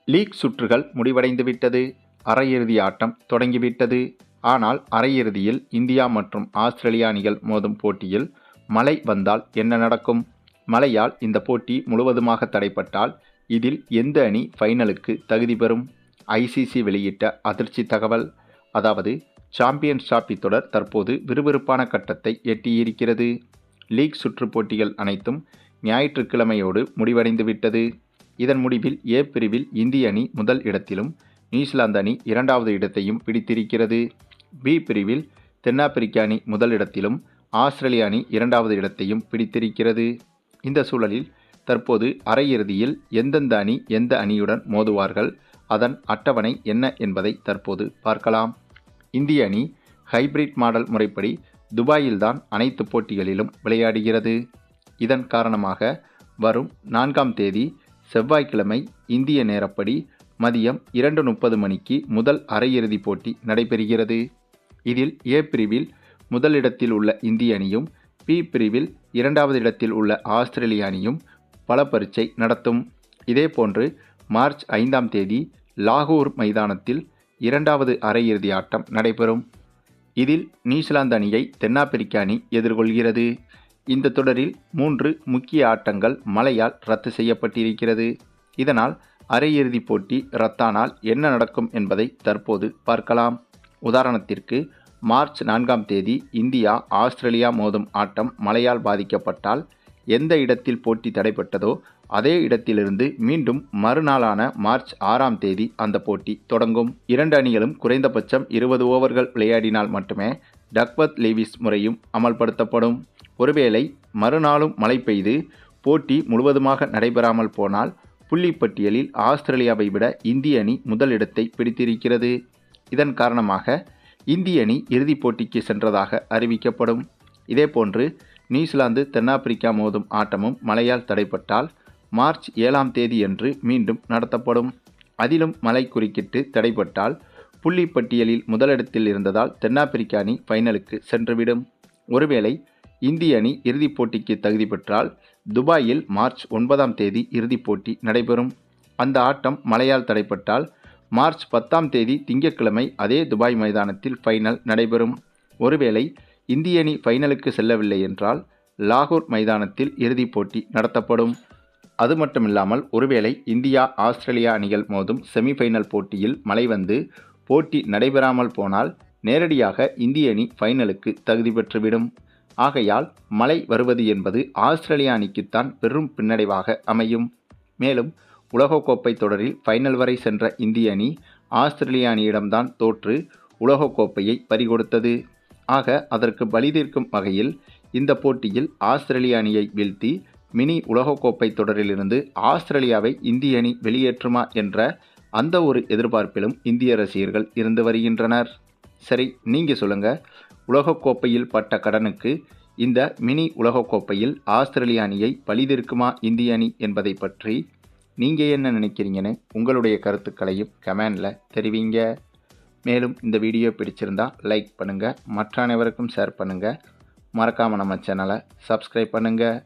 League சுற்றுகள் முடிவடைந்துவிட்டது. அரையிறுதி ஆட்டம் தொடங்கிவிட்டது. ஆனால் அரையிறுதியில் இந்தியா மற்றும் ஆஸ்திரேலியா அணிகள் மோதும் போட்டியில் மழை வந்தால் என்ன நடக்கும்? மழையால் இந்த போட்டி முழுவதுமாக தடைப்பட்டால் இதில் எந்த அணி ஃபைனலுக்கு தகுதி பெறும்? ஐசிசி வெளியிட்ட அதிர்ச்சி தகவல். அதாவது சாம்பியன்ஸ் டிராபி தொடர் தற்போது விறுவிறுப்பான கட்டத்தை எட்டியிருக்கிறது. லீக் சுற்று போட்டிகள் அனைத்தும் ஞாயிற்றுக்கிழமையோடு முடிவடைந்துவிட்டது. இதன் முடிவில் ஏ பிரிவில் இந்திய அணி முதல் இடத்திலும் நியூசிலாந்து அணி இரண்டாவது இடத்தையும் பிடித்திருக்கிறது. பி பிரிவில் தென்னாப்பிரிக்க அணி முதல் இடத்திலும் ஆஸ்திரேலிய அணி இரண்டாவது இடத்தையும் பிடித்திருக்கிறது. இந்த சூழலில் தற்போது அரையிறுதியில் எந்தெந்த அணி எந்த அணியுடன் மோதுவார்கள், அதன் அட்டவணை என்ன என்பதை தற்போது பார்க்கலாம். இந்திய அணி ஹைபிரிட் மாடல் முறைப்படி துபாயில்தான் அனைத்து போட்டிகளிலும் விளையாடுகிறது. இதன் காரணமாக வரும் 4ஆம் தேதி செவ்வாய்க்கிழமை இந்திய நேரப்படி மதியம் 2:30 மணிக்கு முதல் அரையிறுதி போட்டி நடைபெறுகிறது. இதில் ஏ பிரிவில் முதலிடத்தில் உள்ள இந்திய அணியும் பி பிரிவில் இரண்டாவது இடத்தில் உள்ள ஆஸ்திரேலிய அணியும் பல பரீட்சை நடத்தும். இதேபோன்று மார்ச் 5ஆம் தேதி லாகூர் மைதானத்தில் இரண்டாவது அரையிறுதி ஆட்டம் நடைபெறும். இதில் நியூசிலாந்து அணியை தென்னாப்பிரிக்க அணி எதிர்கொள்கிறது. இந்த தொடரில் 3 முக்கிய ஆட்டங்கள் மழையால் ரத்து செய்யப்பட்டிருக்கிறது. இதனால் அரையிறுதி போட்டி ரத்தானால் என்ன நடக்கும் என்பதை தற்போது பார்க்கலாம். உதாரணத்திற்கு மார்ச் 4ஆம் தேதி இந்தியா ஆஸ்திரேலியா மோதும் ஆட்டம் மழையால் பாதிக்கப்பட்டால் எந்த இடத்தில் போட்டி தடைப்பட்டதோ அதே இடத்திலிருந்து மீண்டும் மறுநாளான மார்ச் 6ஆம் தேதி அந்த போட்டி தொடங்கும். இரண்டு அணிகளும் குறைந்தபட்சம் 20 ஓவர்கள் விளையாடினால் மட்டுமே டக்வர்த் லீவிஸ் முறையும் அமல்படுத்தப்படும். ஒருவேளை மறுநாளும் மழை பெய்து போட்டி முழுவதுமாக நடைபெறாமல் போனால் புள்ளிப்பட்டியலில் ஆஸ்திரேலியாவை விட இந்திய அணி முதலிடத்தை பிடித்திருக்கிறது. இதன் காரணமாக இந்திய அணி இறுதிப் போட்டிக்கு சென்றதாக அறிவிக்கப்படும். இதேபோன்று நியூசிலாந்து தென்னாப்பிரிக்கா மோதும் ஆட்டமும் மழையால் தடைப்பட்டால் மார்ச் 7ஆம் தேதியன்று மீண்டும் நடத்தப்படும். அதிலும் மழை குறுக்கிட்டு தடைப்பட்டால் புள்ளிப்பட்டியலில் முதலிடத்தில் இருந்ததால் தென்னாப்பிரிக்க அணி ஃபைனலுக்கு சென்றுவிடும். ஒருவேளை இந்திய அணி இறுதிப் போட்டிக்கு தகுதி பெற்றால் துபாயில் மார்ச் 9ஆம் தேதி இறுதிப் போட்டி நடைபெறும். அந்த ஆட்டம் மழையால் தடைப்பட்டால் மார்ச் 10ஆம் தேதி திங்கட்கிழமை அதே துபாய் மைதானத்தில் ஃபைனல் நடைபெறும். ஒருவேளை இந்திய அணி ஃபைனலுக்கு செல்லவில்லை என்றால் லாகூர் மைதானத்தில் இறுதிப் போட்டி நடத்தப்படும். அது மட்டுமில்லாமல் ஒருவேளை இந்தியா ஆஸ்திரேலியா அணிகள் மோதும் செமிஃபைனல் போட்டியில் மழை வந்து போட்டி நடைபெறாமல் போனால் நேரடியாக இந்திய அணி ஃபைனலுக்கு தகுதி பெற்றுவிடும். ஆகையால் மழை வருவது என்பது ஆஸ்திரேலியா அணிக்குத்தான் பெரும் பின்னடைவாக அமையும். மேலும் உலகக்கோப்பை தொடரில் ஃபைனல் வரை சென்ற இந்திய அணி ஆஸ்திரேலிய அணியிடம்தான் தோற்று உலகக்கோப்பையை பறிகொடுத்தது. ஆக அதற்கு பலி தீர்க்கும் வகையில் இந்த போட்டியில் ஆஸ்திரேலிய அணியை வீழ்த்தி மினி உலகக்கோப்பை தொடரிலிருந்து ஆஸ்திரேலியாவை இந்திய அணி வெளியேற்றுமா என்ற அந்த ஒரு எதிர்பார்ப்பிலும் இந்திய ரசிகர்கள் இருந்து வருகின்றனர். சரி, நீங்கள் சொல்லுங்கள், உலகக்கோப்பையில் பட்ட கடனுக்கு இந்த மினி உலகக்கோப்பையில் ஆஸ்திரேலிய அணியை பலி தீர்க்குமா இந்திய அணி என்பதை பற்றி நீங்கள் என்ன நினைக்கிறீங்கன்னு உங்களுடைய கருத்துக்களையும் கமெண்டில் தெரிவிங்க. மேலும் இந்த வீடியோ பிடிச்சிருந்தா லைக் பண்ணுங்கள், மற்ற அனைவருக்கும் ஷேர் பண்ணுங்கள், மறக்காமல் நம்ம சேனலை சப்ஸ்கிரைப் பண்ணுங்கள்.